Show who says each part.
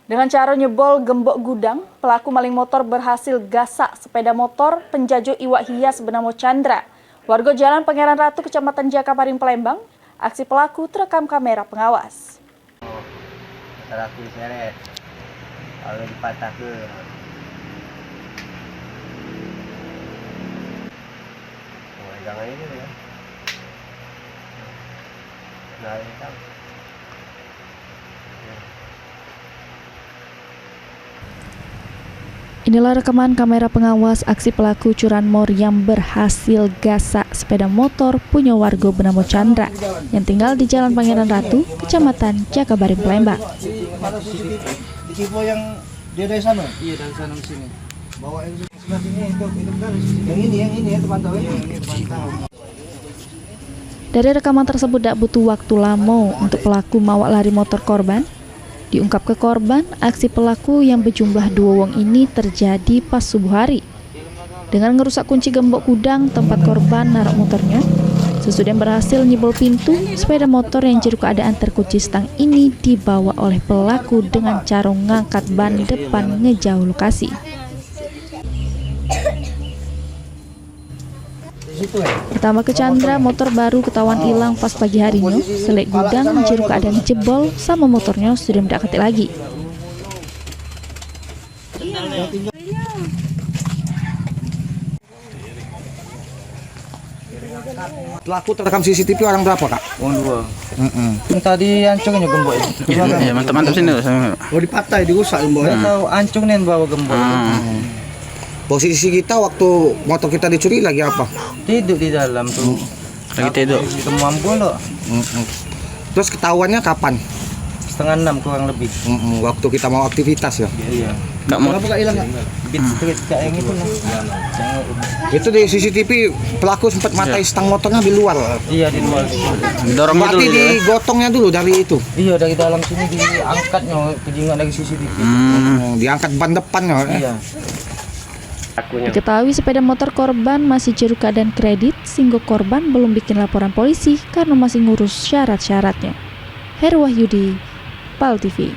Speaker 1: Dengan cara nyebol gembok gudang, pelaku maling motor berhasil gasak sepeda motor penjajah iwak hias bernama Chandra. Warga Jalan Pangeran Ratu, Kecamatan Jakabaring, Palembang, aksi pelaku terekam kamera pengawas.
Speaker 2: Aku seret, kalau dipatah ke. Jangan ini ya. Nah, ini kan.
Speaker 1: Inilah rekaman kamera pengawas aksi pelaku curanmor yang berhasil gasak sepeda motor punya warga bernama Chandra yang tinggal di Jalan Pangeran Ratu, Kecamatan Jakabaring, Palembang.
Speaker 3: Di Cipo yang dia dari sana? Iya, dari sana ke sini. Bawa yang sebelah sini itu yang ini ya terpantau ya.
Speaker 1: Dari rekaman tersebut tidak butuh waktu lama untuk pelaku mawak lari motor korban. Diungkap ke korban, aksi pelaku yang berjumlah 2 wong ini terjadi pas subuh hari. Dengan ngerusak kunci gembok gudang tempat korban naruh motornya, sesudah berhasil nyebol pintu, sepeda motor yang juru keadaan terkunci stang ini dibawa oleh pelaku dengan cara ngangkat ban depan ngejauh lokasi. Pertama ke Chandra, motor baru ketahuan hilang pas pagi harinya. Selek gudang, juru keadaan jebol sama motornya sudah tidak ketik lagi.
Speaker 3: Pelaku terekam CCTV orang berapa, Kak?
Speaker 2: Orang 2. Tadi ancungnya gembok itu.
Speaker 4: Iya, mantap sini.
Speaker 3: Oh, dipatah, dirusak gemboknya.
Speaker 2: Tahu ancung nih bawa gembok.
Speaker 3: Posisi kita waktu motor kita dicuri lagi apa?
Speaker 2: Tidur di dalam tuh.
Speaker 4: Lagi tidur.
Speaker 2: Mampu loh.
Speaker 3: Terus ketahuannya kapan?
Speaker 2: 5:30 kurang lebih.
Speaker 3: Waktu kita mau aktivitas ya?
Speaker 2: Iya.
Speaker 4: Kak mau
Speaker 3: Kenapa Kak hilang, Kak?
Speaker 2: Beat street kayak yang itu lah.
Speaker 3: Itu di CCTV pelaku sempat matai stang motornya di luar.
Speaker 2: Iya, di luar situ.
Speaker 4: dorong gitu.
Speaker 3: Berarti digotongnya dulu dari itu.
Speaker 2: Iya, dari dalam sini diangkatnya kejingan dari CCTV.
Speaker 3: Diangkat ban depannya.
Speaker 2: Iya.
Speaker 1: Diketahui sepeda motor korban masih juru keadaan kredit, sehingga korban belum bikin laporan polisi karena masih ngurus syarat-syaratnya. Heru Wahyudi, PAL TV.